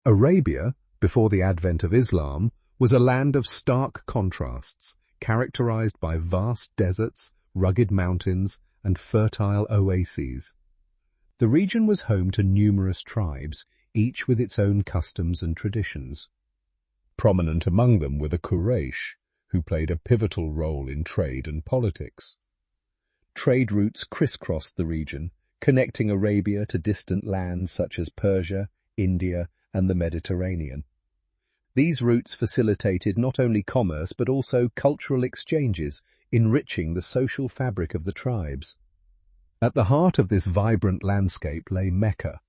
Arabia, before the advent of Islam, was a land of stark contrasts, characterized by vast deserts, rugged mountains, and fertile oases. The region was home to numerous tribes, each with its own customs and traditions. Prominent among them were the Quraysh, who played a pivotal role in trade and politics. Trade routes crisscrossed the region, connecting Arabia to distant lands such as Persia, India, and the Mediterranean. These routes facilitated not only commerce but also cultural exchanges, enriching the social fabric of the tribes. At the heart of this vibrant landscape lay Mecca,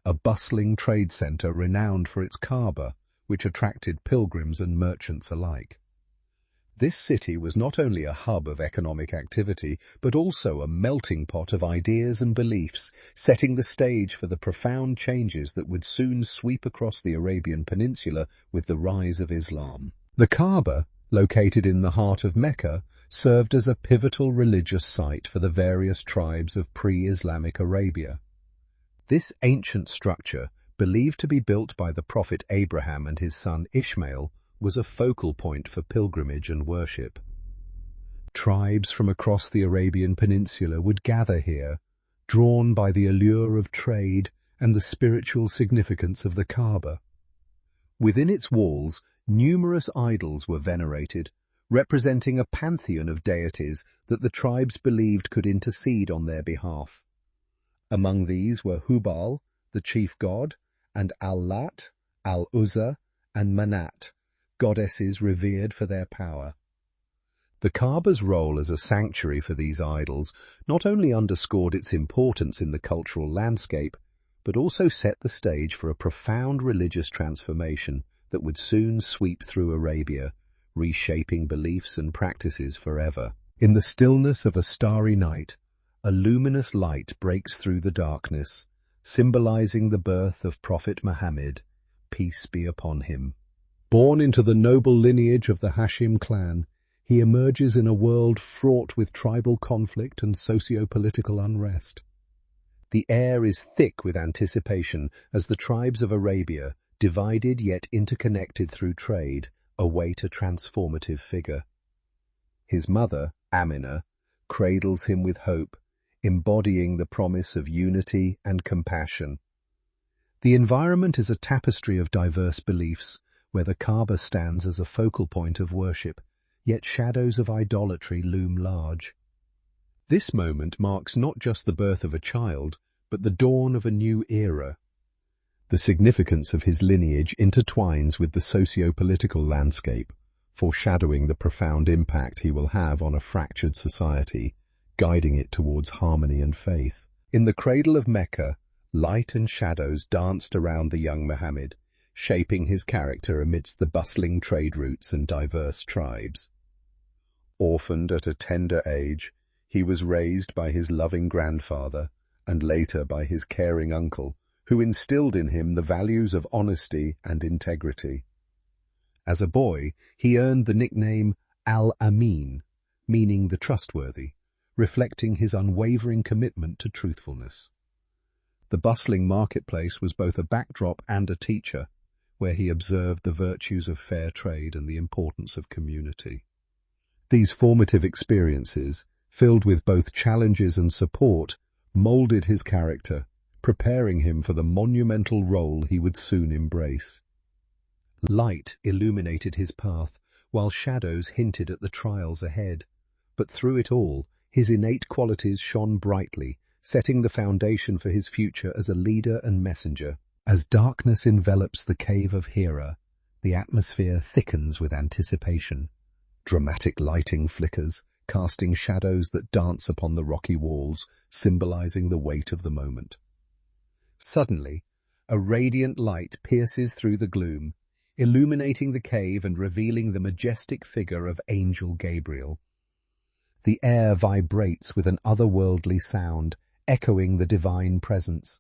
a bustling trade center renowned for its Kaaba, which attracted pilgrims and merchants alike. This city was not only a hub of economic activity, but also a melting pot of ideas and beliefs, setting the stage for the profound changes that would soon sweep across the Arabian Peninsula with the rise of Islam. The Kaaba, located in the heart of Mecca, served as a pivotal religious site for the various tribes of pre-Islamic Arabia. This ancient structure, believed to be built by the prophet Abraham and his son Ishmael, was a focal point for pilgrimage and worship. Tribes from across the Arabian Peninsula would gather here, drawn by the allure of trade and the spiritual significance of the Kaaba. Within its walls, numerous idols were venerated, representing a pantheon of deities that the tribes believed could intercede on their behalf. Among these were Hubal, the chief god, and Al-Lat, Al-Uzza, and Manat, goddesses revered for their power. The Kaaba's role as a sanctuary for these idols not only underscored its importance in the cultural landscape, but also set the stage for a profound religious transformation that would soon sweep through Arabia, reshaping beliefs and practices forever. In the stillness of a starry night, a luminous light breaks through the darkness, symbolizing the birth of Prophet Muhammad, peace be upon him. Born into the noble lineage of the Hashim clan, he emerges in a world fraught with tribal conflict and socio-political unrest. The air is thick with anticipation as the tribes of Arabia, divided yet interconnected through trade, await a transformative figure. His mother, Amina, cradles him with hope, embodying the promise of unity and compassion. The environment is a tapestry of diverse beliefs, where the Kaaba stands as a focal point of worship, yet shadows of idolatry loom large. This moment marks not just the birth of a child, but the dawn of a new era. The significance of his lineage intertwines with the socio-political landscape, foreshadowing the profound impact he will have on a fractured society, guiding it towards harmony and faith. In the cradle of Mecca, light and shadows danced around the young Muhammad, shaping his character amidst the bustling trade routes and diverse tribes. Orphaned at a tender age, he was raised by his loving grandfather and later by his caring uncle, who instilled in him the values of honesty and integrity. As a boy, he earned the nickname Al-Amin, meaning the trustworthy, reflecting his unwavering commitment to truthfulness. The bustling marketplace was both a backdrop and a teacher, where he observed the virtues of fair trade and the importance of community. These formative experiences, filled with both challenges and support, molded his character, preparing him for the monumental role he would soon embrace. Light illuminated his path, while shadows hinted at the trials ahead. But through it all, his innate qualities shone brightly, setting the foundation for his future as a leader and messenger. As darkness envelops the cave of Hira, the atmosphere thickens with anticipation. Dramatic lighting flickers, casting shadows that dance upon the rocky walls, symbolizing the weight of the moment. Suddenly, a radiant light pierces through the gloom, illuminating the cave and revealing the majestic figure of Angel Gabriel. The air vibrates with an otherworldly sound, echoing the divine presence.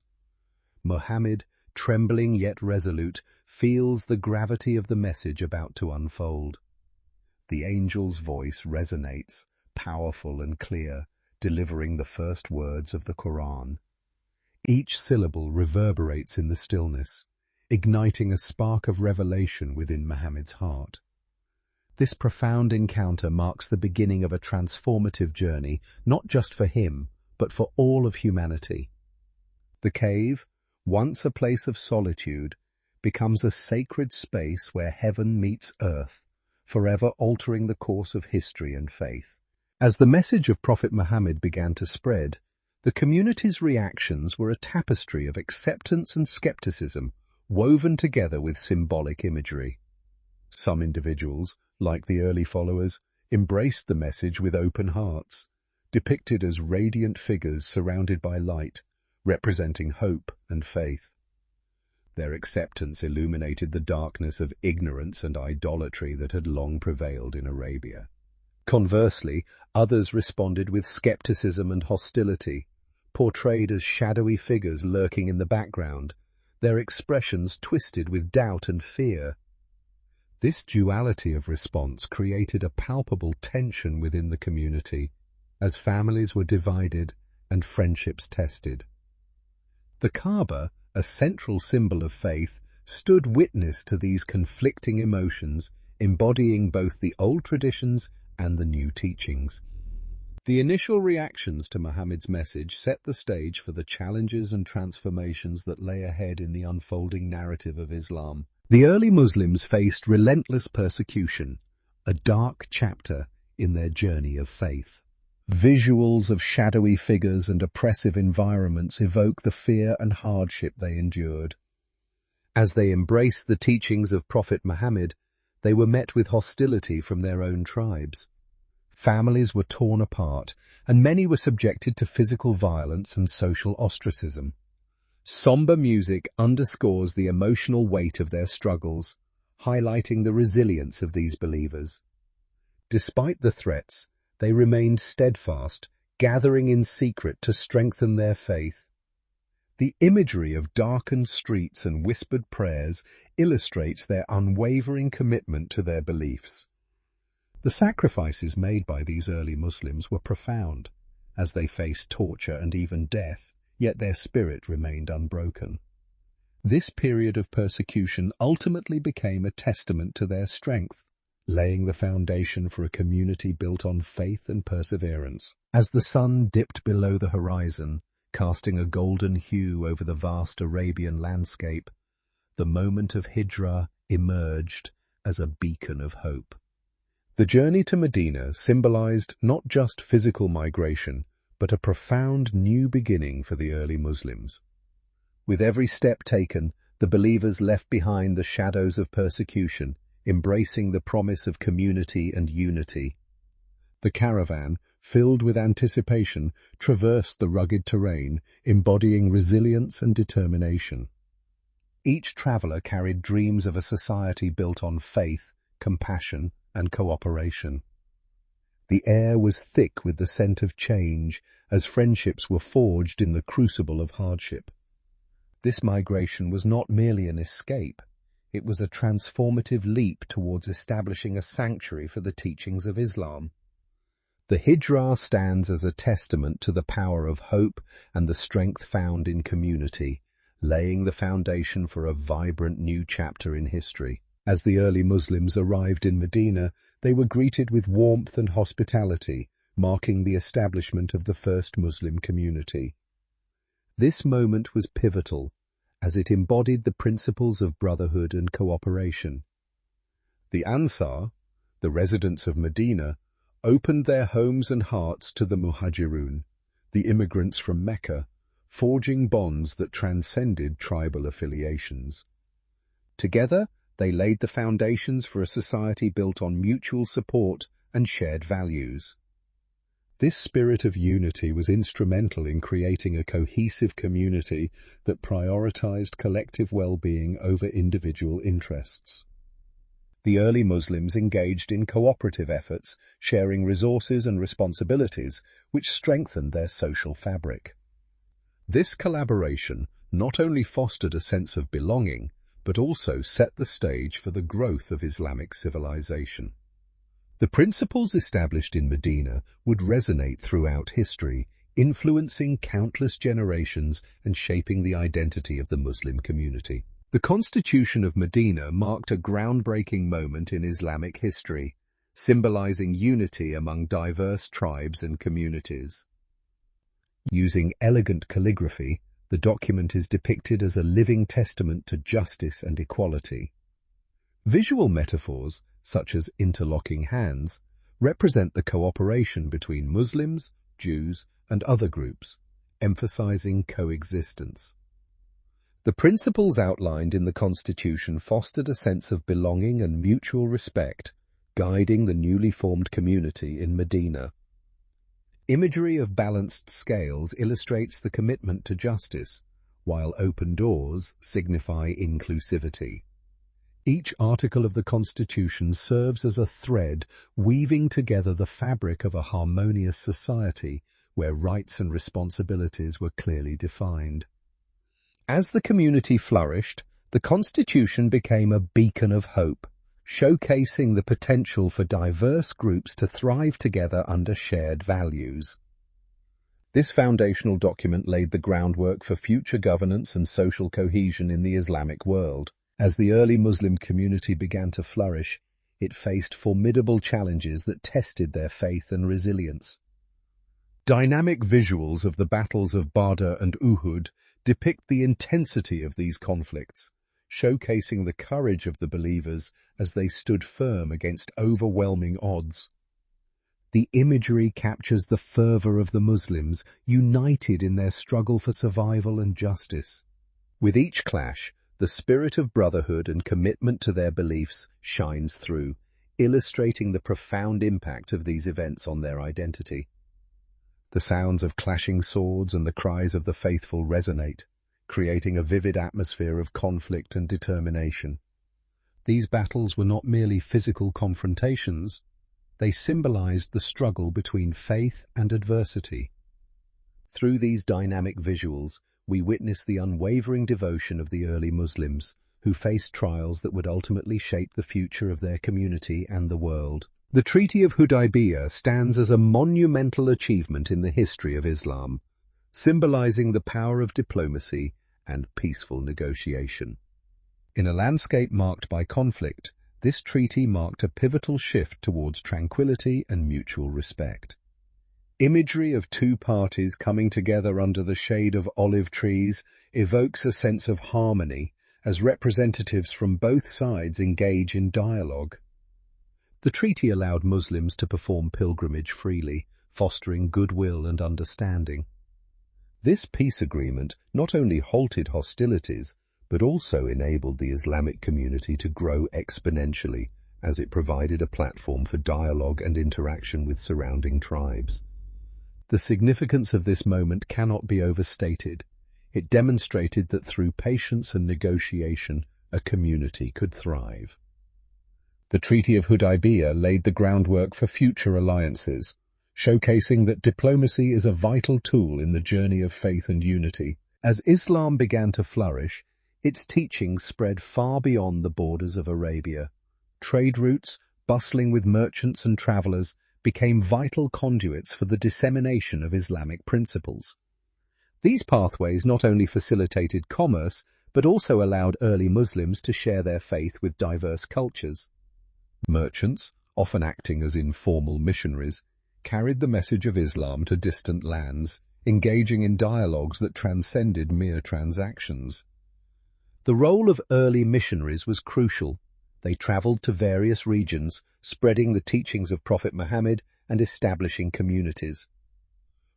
Muhammad, trembling yet resolute, feels the gravity of the message about to unfold. The angel's voice resonates, powerful and clear, delivering the first words of the Qur'an. Each syllable reverberates in the stillness, igniting a spark of revelation within Muhammad's heart. This profound encounter marks the beginning of a transformative journey, not just for him, but for all of humanity. The cave, once a place of solitude, becomes a sacred space where heaven meets earth, forever altering the course of history and faith. As the message of Prophet Muhammad began to spread, the community's reactions were a tapestry of acceptance and skepticism, woven together with symbolic imagery. Some individuals, like the early followers, embraced the message with open hearts, depicted as radiant figures surrounded by light, representing hope and faith. Their acceptance illuminated the darkness of ignorance and idolatry that had long prevailed in Arabia. Conversely, others responded with skepticism and hostility, portrayed as shadowy figures lurking in the background, their expressions twisted with doubt and fear. This duality of response created a palpable tension within the community, as families were divided and friendships tested. The Kaaba, a central symbol of faith, stood witness to these conflicting emotions, embodying both the old traditions and the new teachings. The initial reactions to Muhammad's message set the stage for the challenges and transformations that lay ahead in the unfolding narrative of Islam. The early Muslims faced relentless persecution, a dark chapter in their journey of faith. Visuals of shadowy figures and oppressive environments evoke the fear and hardship they endured. As they embraced the teachings of Prophet Muhammad, they were met with hostility from their own tribes. Families were torn apart, and many were subjected to physical violence and social ostracism. Somber music underscores the emotional weight of their struggles, highlighting the resilience of these believers. Despite the threats, they remained steadfast, gathering in secret to strengthen their faith. The imagery of darkened streets and whispered prayers illustrates their unwavering commitment to their beliefs. The sacrifices made by these early Muslims were profound, as they faced torture and even death, yet their spirit remained unbroken. This period of persecution ultimately became a testament to their strength, laying the foundation for a community built on faith and perseverance. As the sun dipped below the horizon, casting a golden hue over the vast Arabian landscape, the moment of Hijrah emerged as a beacon of hope. The journey to Medina symbolized not just physical migration, but a profound new beginning for the early Muslims. With every step taken, the believers left behind the shadows of persecution, embracing the promise of community and unity. The caravan, filled with anticipation, traversed the rugged terrain, embodying resilience and determination. Each traveler carried dreams of a society built on faith, compassion, and cooperation. The air was thick with the scent of change, as friendships were forged in the crucible of hardship. This migration was not merely an escape, it was a transformative leap towards establishing a sanctuary for the teachings of Islam. The Hijrah stands as a testament to the power of hope and the strength found in community, laying the foundation for a vibrant new chapter in history. As the early Muslims arrived in Medina, they were greeted with warmth and hospitality, marking the establishment of the first Muslim community. This moment was pivotal, as it embodied the principles of brotherhood and cooperation. The Ansar, the residents of Medina, opened their homes and hearts to the Muhajirun, the immigrants from Mecca, forging bonds that transcended tribal affiliations. Together, they laid the foundations for a society built on mutual support and shared values. This spirit of unity was instrumental in creating a cohesive community that prioritized collective well-being over individual interests. The early Muslims engaged in cooperative efforts, sharing resources and responsibilities, which strengthened their social fabric. This collaboration not only fostered a sense of belonging, but also set the stage for the growth of Islamic civilization. The principles established in Medina would resonate throughout history, influencing countless generations and shaping the identity of the Muslim community. The Constitution of Medina marked a groundbreaking moment in Islamic history, symbolizing unity among diverse tribes and communities. Using elegant calligraphy, the document is depicted as a living testament to justice and equality. Visual metaphors, such as interlocking hands, represent the cooperation between Muslims, Jews, and other groups, emphasizing coexistence. The principles outlined in the Constitution fostered a sense of belonging and mutual respect, guiding the newly formed community in Medina. Imagery of balanced scales illustrates the commitment to justice, while open doors signify inclusivity. Each article of the Constitution serves as a thread weaving together the fabric of a harmonious society where rights and responsibilities were clearly defined. As the community flourished, the Constitution became a beacon of hope, showcasing the potential for diverse groups to thrive together under shared values. This foundational document laid the groundwork for future governance and social cohesion in the Islamic world. As the early Muslim community began to flourish, it faced formidable challenges that tested their faith and resilience. Dynamic visuals of the battles of Badr and Uhud depict the intensity of these conflicts, showcasing the courage of the believers as they stood firm against overwhelming odds. The imagery captures the fervor of the Muslims, united in their struggle for survival and justice. With each clash, the spirit of brotherhood and commitment to their beliefs shines through, illustrating the profound impact of these events on their identity. The sounds of clashing swords and the cries of the faithful resonate, creating a vivid atmosphere of conflict and determination. These battles were not merely physical confrontations, they symbolized the struggle between faith and adversity. Through these dynamic visuals, we witness the unwavering devotion of the early Muslims, who faced trials that would ultimately shape the future of their community and the world. The Treaty of Hudaybiyah stands as a monumental achievement in the history of Islam, symbolizing the power of diplomacy and peaceful negotiation. In a landscape marked by conflict, this treaty marked a pivotal shift towards tranquility and mutual respect. Imagery of two parties coming together under the shade of olive trees evokes a sense of harmony as representatives from both sides engage in dialogue. The treaty allowed Muslims to perform pilgrimage freely, fostering goodwill and understanding. This peace agreement not only halted hostilities, but also enabled the Islamic community to grow exponentially, as it provided a platform for dialogue and interaction with surrounding tribes. The significance of this moment cannot be overstated. It demonstrated that through patience and negotiation, a community could thrive. The Treaty of Hudaybiyah laid the groundwork for future alliances, showcasing that diplomacy is a vital tool in the journey of faith and unity. As Islam began to flourish, its teachings spread far beyond the borders of Arabia. Trade routes, bustling with merchants and travelers, became vital conduits for the dissemination of Islamic principles. These pathways not only facilitated commerce, but also allowed early Muslims to share their faith with diverse cultures. Merchants, often acting as informal missionaries, carried the message of Islam to distant lands, engaging in dialogues that transcended mere transactions. The role of early missionaries was crucial. They traveled to various regions, spreading the teachings of Prophet Muhammad and establishing communities.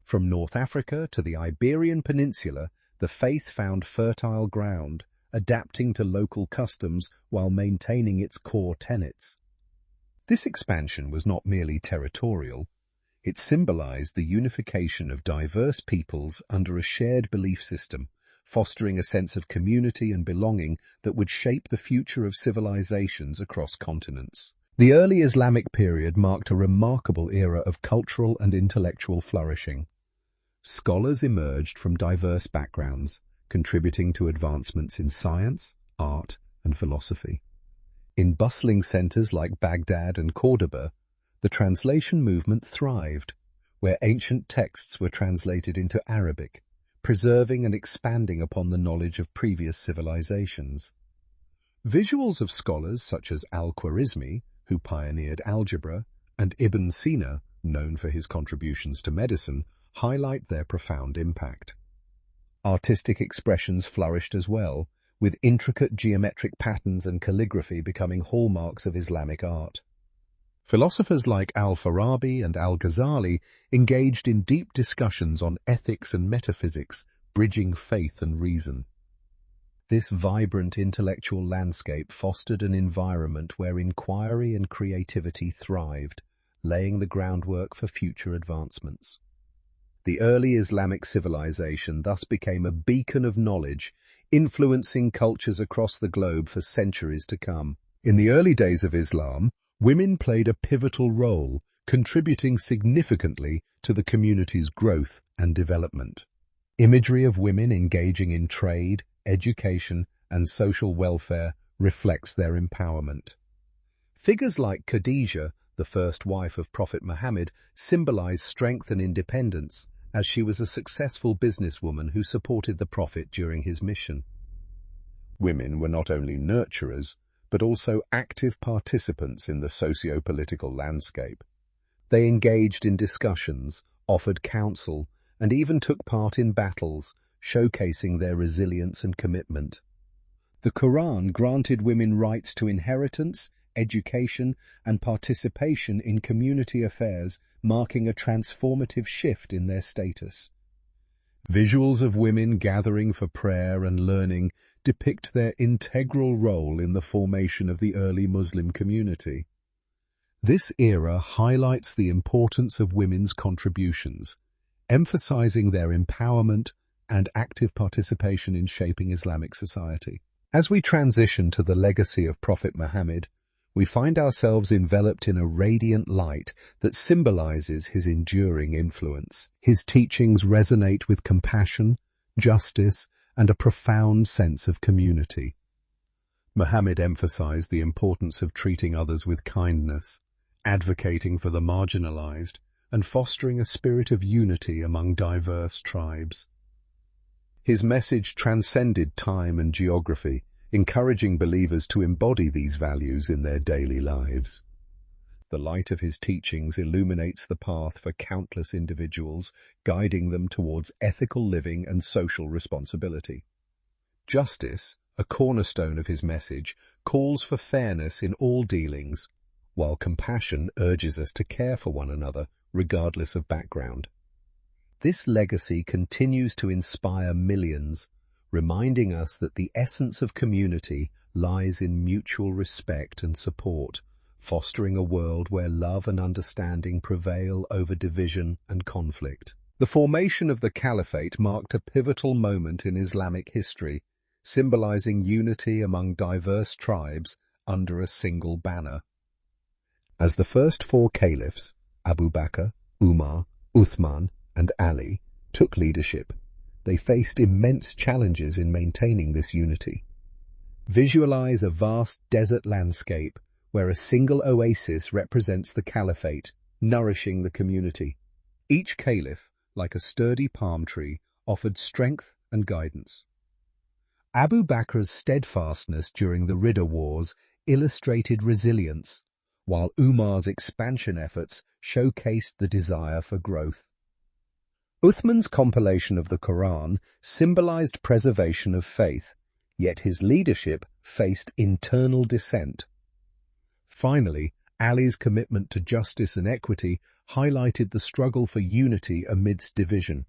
From North Africa to the Iberian Peninsula, the faith found fertile ground, adapting to local customs while maintaining its core tenets. This expansion was not merely territorial. It symbolized the unification of diverse peoples under a shared belief system, fostering a sense of community and belonging that would shape the future of civilizations across continents. The early Islamic period marked a remarkable era of cultural and intellectual flourishing. Scholars emerged from diverse backgrounds, contributing to advancements in science, art, and philosophy. In bustling centers like Baghdad and Cordoba, the translation movement thrived, where ancient texts were translated into Arabic, preserving and expanding upon the knowledge of previous civilizations. Visuals of scholars such as Al-Khwarizmi, who pioneered algebra, and Ibn Sina, known for his contributions to medicine, highlight their profound impact. Artistic expressions flourished as well, with intricate geometric patterns and calligraphy becoming hallmarks of Islamic art. Philosophers like Al-Farabi and Al-Ghazali engaged in deep discussions on ethics and metaphysics, bridging faith and reason. This vibrant intellectual landscape fostered an environment where inquiry and creativity thrived, laying the groundwork for future advancements. The early Islamic civilization thus became a beacon of knowledge, influencing cultures across the globe for centuries to come. In the early days of Islam, women played a pivotal role, contributing significantly to the community's growth and development. Imagery of women engaging in trade, education, and social welfare reflects their empowerment. Figures like Khadija, the first wife of Prophet Muhammad, symbolize strength and independence, as she was a successful businesswoman who supported the Prophet during his mission. Women were not only nurturers, but also active participants in the socio-political landscape. They engaged in discussions, offered counsel, and even took part in battles, showcasing their resilience and commitment. The Qur'an granted women rights to inheritance, education, and participation in community affairs, marking a transformative shift in their status. Visuals of women gathering for prayer and learning depict their integral role in the formation of the early Muslim community. This era highlights the importance of women's contributions, emphasizing their empowerment and active participation in shaping Islamic society. As we transition to the legacy of Prophet Muhammad, we find ourselves enveloped in a radiant light that symbolizes his enduring influence. His teachings resonate with compassion, justice, and a profound sense of community. Muhammad emphasized the importance of treating others with kindness, advocating for the marginalized, and fostering a spirit of unity among diverse tribes. His message transcended time and geography, encouraging believers to embody these values in their daily lives. The light of his teachings illuminates the path for countless individuals, guiding them towards ethical living and social responsibility. Justice, a cornerstone of his message, calls for fairness in all dealings, while compassion urges us to care for one another, regardless of background. This legacy continues to inspire millions, reminding us that the essence of community lies in mutual respect and support, fostering a world where love and understanding prevail over division and conflict. The formation of the Caliphate marked a pivotal moment in Islamic history, symbolizing unity among diverse tribes under a single banner. As the first four caliphs, Abu Bakr, Umar, Uthman, and Ali, took leadership, they faced immense challenges in maintaining this unity. Visualize a vast desert landscape where a single oasis represents the caliphate, nourishing the community. Each caliph, like a sturdy palm tree, offered strength and guidance. Abu Bakr's steadfastness during the Ridda Wars illustrated resilience, while Umar's expansion efforts showcased the desire for growth. Uthman's compilation of the Qur'an symbolized preservation of faith, yet his leadership faced internal dissent. Finally, Ali's commitment to justice and equity highlighted the struggle for unity amidst division.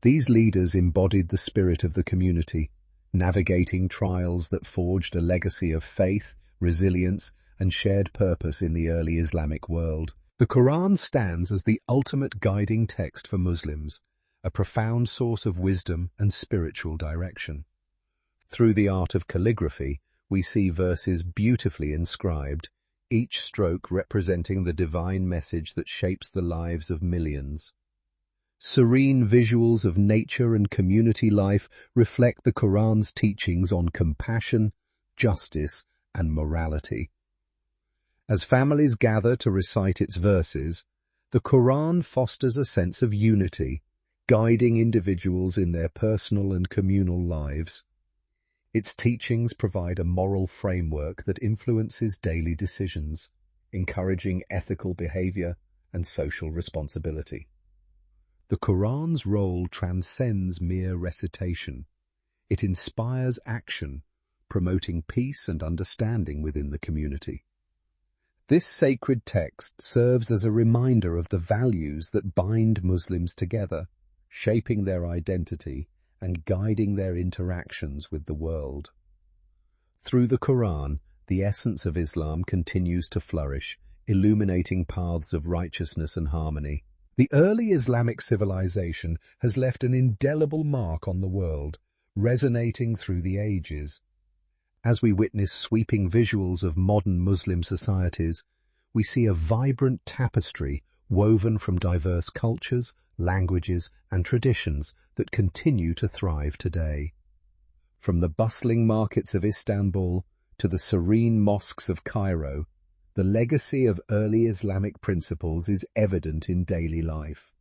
These leaders embodied the spirit of the community, navigating trials that forged a legacy of faith, resilience, and shared purpose in the early Islamic world. The Qur'an stands as the ultimate guiding text for Muslims, a profound source of wisdom and spiritual direction. Through the art of calligraphy, we see verses beautifully inscribed, each stroke representing the divine message that shapes the lives of millions. Serene visuals of nature and community life reflect the Qur'an's teachings on compassion, justice, and morality. As families gather to recite its verses, the Qur'an fosters a sense of unity, guiding individuals in their personal and communal lives. Its teachings provide a moral framework that influences daily decisions, encouraging ethical behavior and social responsibility. The Qur'an's role transcends mere recitation. It inspires action, promoting peace and understanding within the community. This sacred text serves as a reminder of the values that bind Muslims together, shaping their identity and guiding their interactions with the world. Through the Qur'an, the essence of Islam continues to flourish, illuminating paths of righteousness and harmony. The early Islamic civilization has left an indelible mark on the world, resonating through the ages. As we witness sweeping visuals of modern Muslim societies, we see a vibrant tapestry woven from diverse cultures, languages, and traditions that continue to thrive today. From the bustling markets of Istanbul to the serene mosques of Cairo, the legacy of early Islamic principles is evident in daily life.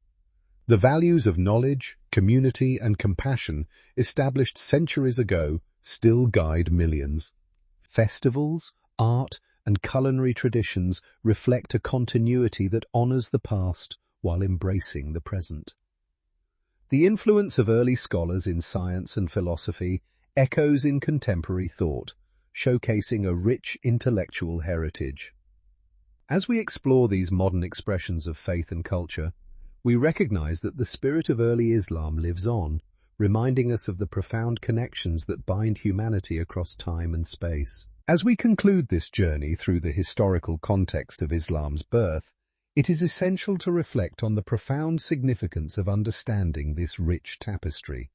The values of knowledge, community, and compassion established centuries ago still guide millions. Festivals, art, and culinary traditions reflect a continuity that honors the past while embracing the present. The influence of early scholars in science and philosophy echoes in contemporary thought, showcasing a rich intellectual heritage. As we explore these modern expressions of faith and culture, we recognize that the spirit of early Islam lives on, reminding us of the profound connections that bind humanity across time and space. As we conclude this journey through the historical context of Islam's birth, it is essential to reflect on the profound significance of understanding this rich tapestry.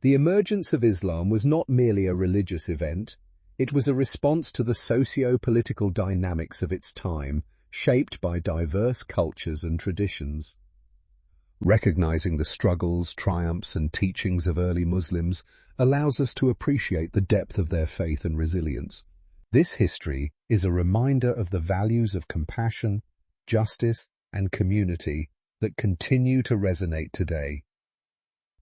The emergence of Islam was not merely a religious event, it was a response to the socio-political dynamics of its time, shaped by diverse cultures and traditions. Recognizing the struggles, triumphs, and teachings of early Muslims allows us to appreciate the depth of their faith and resilience. This history is a reminder of the values of compassion, justice, and community that continue to resonate today.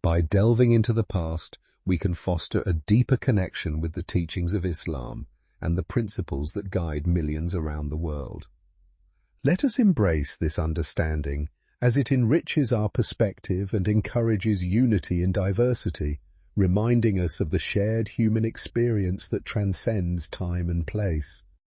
By delving into the past, we can foster a deeper connection with the teachings of Islam and the principles that guide millions around the world. Let us embrace this understanding as it enriches our perspective and encourages unity in diversity, reminding us of the shared human experience that transcends time and place.